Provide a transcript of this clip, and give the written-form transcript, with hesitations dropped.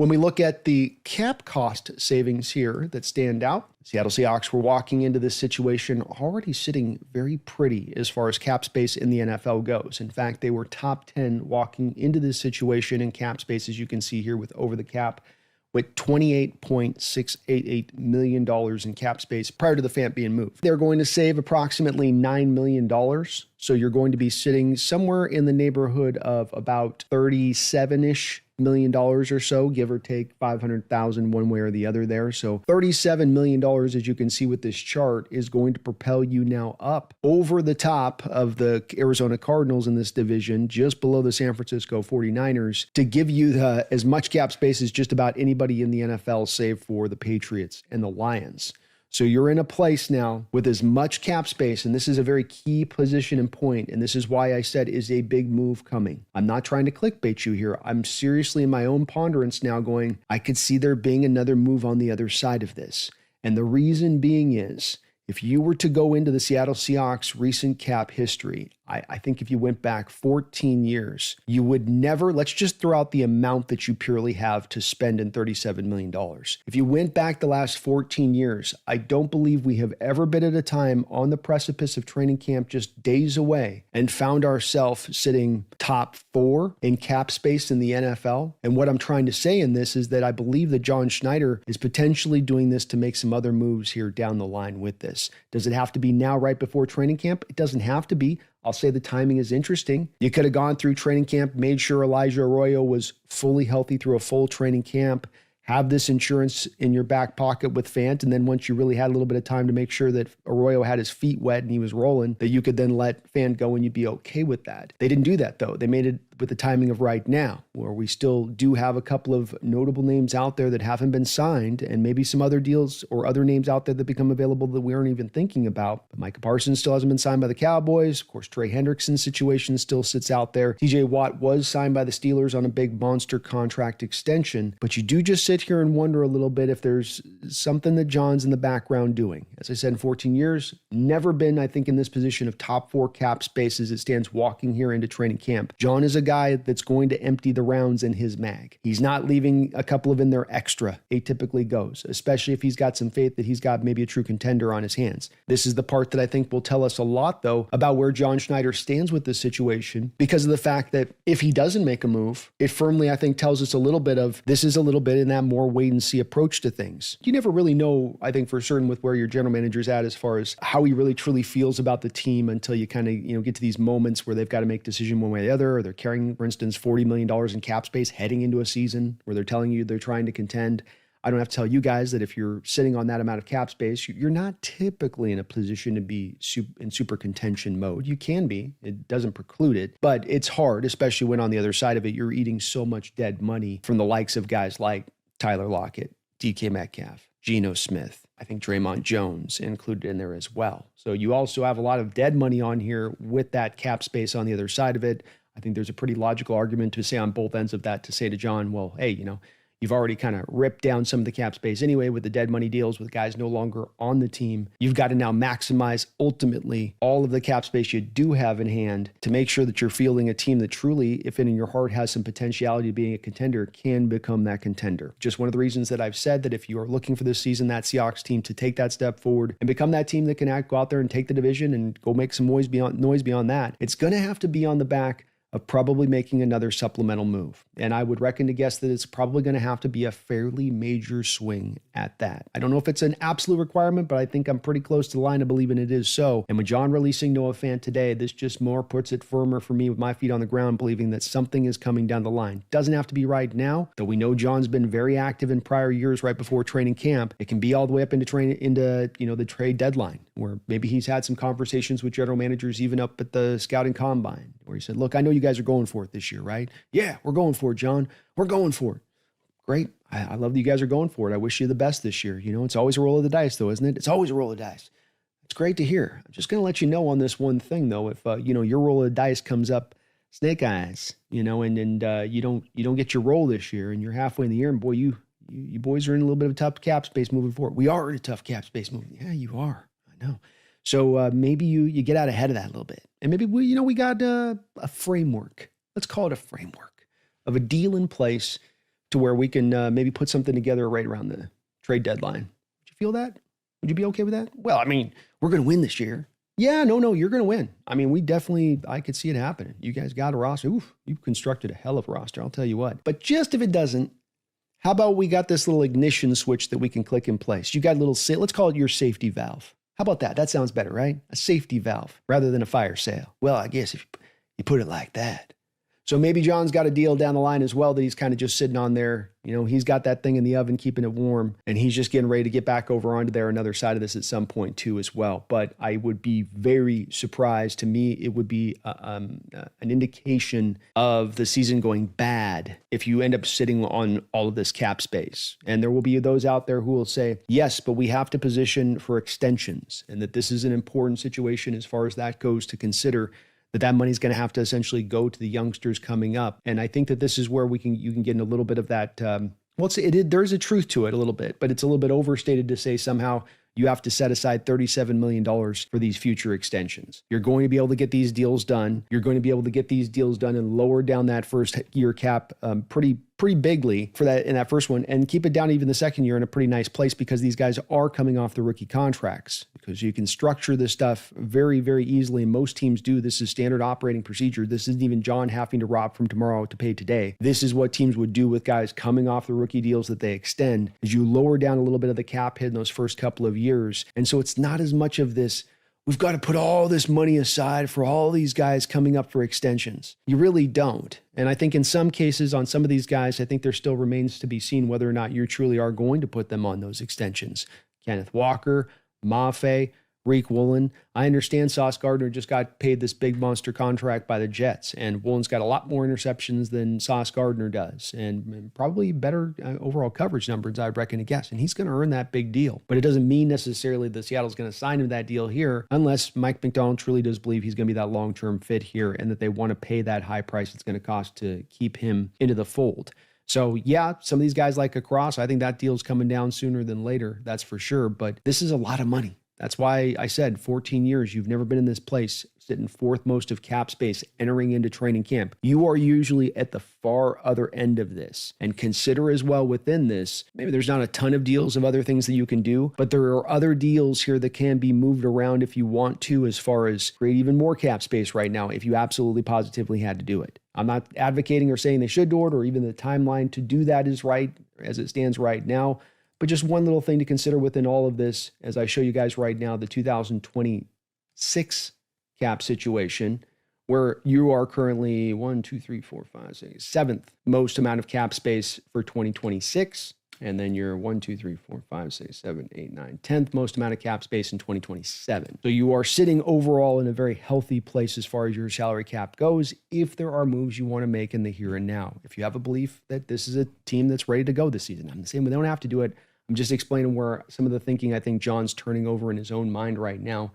When we look at the cap cost savings here that stand out, Seattle Seahawks were walking into this situation already sitting very pretty as far as cap space in the NFL goes. In fact, they were top 10 walking into this situation in cap space, as you can see here with over the cap, with $28.688 million in cap space prior to the Fant being moved. They're going to save approximately $9 million. So you're going to be sitting somewhere in the neighborhood of about 37-ish million dollars or so, give or take 500,000 one way or the other there. So $37 million, as you can see with this chart, is going to propel you now up over the top of the Arizona Cardinals in this division, just below the San Francisco 49ers, to give you as much cap space as just about anybody in the NFL, save for the Patriots and the Lions. So you're in a place now with as much cap space, and this is a very key position and point, and this is why I said is a big move coming. I'm not trying to clickbait you here. I'm seriously in my own ponderance now going, I could see there being another move on the other side of this. And the reason being is, if you were to go into the Seattle Seahawks recent cap history, I think if you went back 14 years, you would never, let's just throw out the amount that you purely have to spend in $37 million. If you went back the last 14 years, I don't believe we have ever been at a time on the precipice of training camp just days away and found ourselves sitting top 4 in cap space in the NFL. And what I'm trying to say in this is that I believe that John Schneider is potentially doing this to make some other moves here down the line with this. Does it have to be now right before training camp? It doesn't have to be. I'll say the timing is interesting. You could have gone through training camp, made sure Elijah Arroyo was fully healthy through a full training camp, have this insurance in your back pocket with Fant, and then once you really had a little bit of time to make sure that Arroyo had his feet wet and he was rolling, that you could then let Fant go and you'd be okay with that. They didn't do that, though. They made it with the timing of right now, where we still do have a couple of notable names out there that haven't been signed, and maybe some other deals or other names out there that become available that we aren't even thinking about. But Micah Parsons still hasn't been signed by the Cowboys. Of course, Trey Hendrickson's situation still sits out there. TJ Watt was signed by the Steelers on a big monster contract extension, but you do just sit here and wonder a little bit if there's something that John's in the background doing. As I said, in 14 years, never been, I think, in this position of top 4 cap space as it stands walking here into training camp. John is a guy that's going to empty the rounds in his mag. He's not leaving a couple of in there extra. It typically goes, especially if he's got some faith that he's got maybe a true contender on his hands. This is the part that I think will tell us a lot, though, about where John Schneider stands with this situation, because of the fact that if he doesn't make a move, it firmly, I think, tells us a little bit of this is a little bit in that more wait and see approach to things. You never really know, I think, for certain with where your general manager's at as far as how he really truly feels about the team until you kind of, get to these moments where they've got to make a decision one way or the other, or they're carrying, for instance, $40 million in cap space heading into a season where they're telling you they're trying to contend. I don't have to tell you guys that if you're sitting on that amount of cap space, you're not typically in a position to be in super contention mode. You can be, it doesn't preclude it, but it's hard, especially when on the other side of it, you're eating so much dead money from the likes of guys like Tyler Lockett, DK Metcalf, Geno Smith. I think Draymond Jones included in there as well. So you also have a lot of dead money on here with that cap space on the other side of it. I think there's a pretty logical argument to say on both ends of that to say to John, well, hey, you've already kind of ripped down some of the cap space anyway with the dead money deals with guys no longer on the team. You've got to now maximize ultimately all of the cap space you do have in hand to make sure that you're fielding a team that truly, if in your heart has some potentiality to being a contender, can become that contender. Just one of the reasons that I've said that if you are looking for this season, that Seahawks team to take that step forward and become that team that can go out there and take the division and go make some noise beyond that, it's going to have to be on the back of probably making another supplemental move. And I would reckon to guess that it's probably going to have to be a fairly major swing at that. I don't know if it's an absolute requirement, but I think I'm pretty close to the line of believing it is so. And with John releasing Noah Fant today, this just more puts it firmer for me with my feet on the ground, believing that something is coming down the line. Doesn't have to be right now, though we know John's been very active in prior years right before training camp. It can be all the way up into the trade deadline, where maybe he's had some conversations with general managers even up at the scouting combine, where he said, look, I know you guys are going for it this year, right? Yeah, we're going for it, John. We're going for it. Great. I love that you guys are going for it. I wish you the best this year. It's always a roll of the dice, though, isn't it? It's always a roll of dice. It's great to hear. I'm just going to let you know on this one thing, though, if, your roll of the dice comes up snake eyes, and you don't get your roll this year and you're halfway in the year and boy, you boys are in a little bit of a tough cap space moving forward. We are in a tough cap space moving. Yeah, you are. I know. So maybe you get out ahead of that a little bit. And maybe we got a framework. Let's call it a framework of a deal in place to where we can maybe put something together right around the trade deadline. Would you feel that? Would you be okay with that? Well, I mean, we're going to win this year. Yeah, no, you're going to win. I mean, I could see it happening. You guys got a roster. Oof, you've constructed a hell of a roster, I'll tell you what. But just if it doesn't, how about we got this little ignition switch that we can click in place? You got a little, let's call it your safety valve. How about that? That sounds better, right? A safety valve rather than a fire sale. Well, I guess if you put it like that. So maybe John's got a deal down the line as well that he's kind of just sitting on there. You know, he's got that thing in the oven, keeping it warm, and he's just getting ready to get back over onto there another side of this at some point too as well. But I would be very surprised. To me, it would be an indication of the season going bad if you end up sitting on all of this cap space. And there will be those out there who will say, yes, but we have to position for extensions, and that this is an important situation as far as that goes to consider. That money's going to have to essentially go to the youngsters coming up. And I think that this is where you can get in a little bit of that. There's a truth to it a little bit, but it's a little bit overstated to say somehow you have to set aside $37 million for these future extensions. You're going to be able to get these deals done. You're going to be able to get these deals done and lower down that first year cap pretty bigly for that in that first one, and keep it down even the second year in a pretty nice place, because these guys are coming off the rookie contracts, because you can structure this stuff very, very easily. And most teams do. This is standard operating procedure. This isn't even John having to rob from tomorrow to pay today. This is what teams would do with guys coming off the rookie deals that they extend, is you lower down a little bit of the cap hit in those first couple of years. And so it's not as much of this, we've got to put all this money aside for all these guys coming up for extensions. You really don't. And I think in some cases on some of these guys, I think there still remains to be seen whether or not you truly are going to put them on those extensions. Kenneth Walker, Mafe, Reek Woolen. I understand Sauce Gardner just got paid this big monster contract by the Jets, and Woolen's got a lot more interceptions than Sauce Gardner does, and probably better overall coverage numbers, I'd reckon to guess. And he's going to earn that big deal. But it doesn't mean necessarily that Seattle's going to sign him that deal here, unless Mike McDonald truly does believe he's going to be that long-term fit here, and that they want to pay that high price it's going to cost to keep him into the fold. So yeah, some of these guys like a Cross, I think that deal's coming down sooner than later, that's for sure. But this is a lot of money. That's why I said 14 years, you've never been in this place, sitting fourth most of cap space, entering into training camp. You are usually at the far other end of this. And consider as well within this, maybe there's not a ton of deals of other things that you can do, but there are other deals here that can be moved around if you want to, as far as create even more cap space right now, if you absolutely positively had to do it. I'm not advocating or saying they should do it, or even the timeline to do that is right as it stands right now. But just one little thing to consider within all of this, as I show you guys right now, the 2026 cap situation, where you are currently 7th most amount of cap space for 2026. And then you're 10th most amount of cap space in 2027. So you are sitting overall in a very healthy place as far as your salary cap goes, if there are moves you want to make in the here and now. If you have a belief that this is a team that's ready to go this season, I'm saying we don't have to do it. I'm just explaining where some of the thinking I think John's turning over in his own mind right now.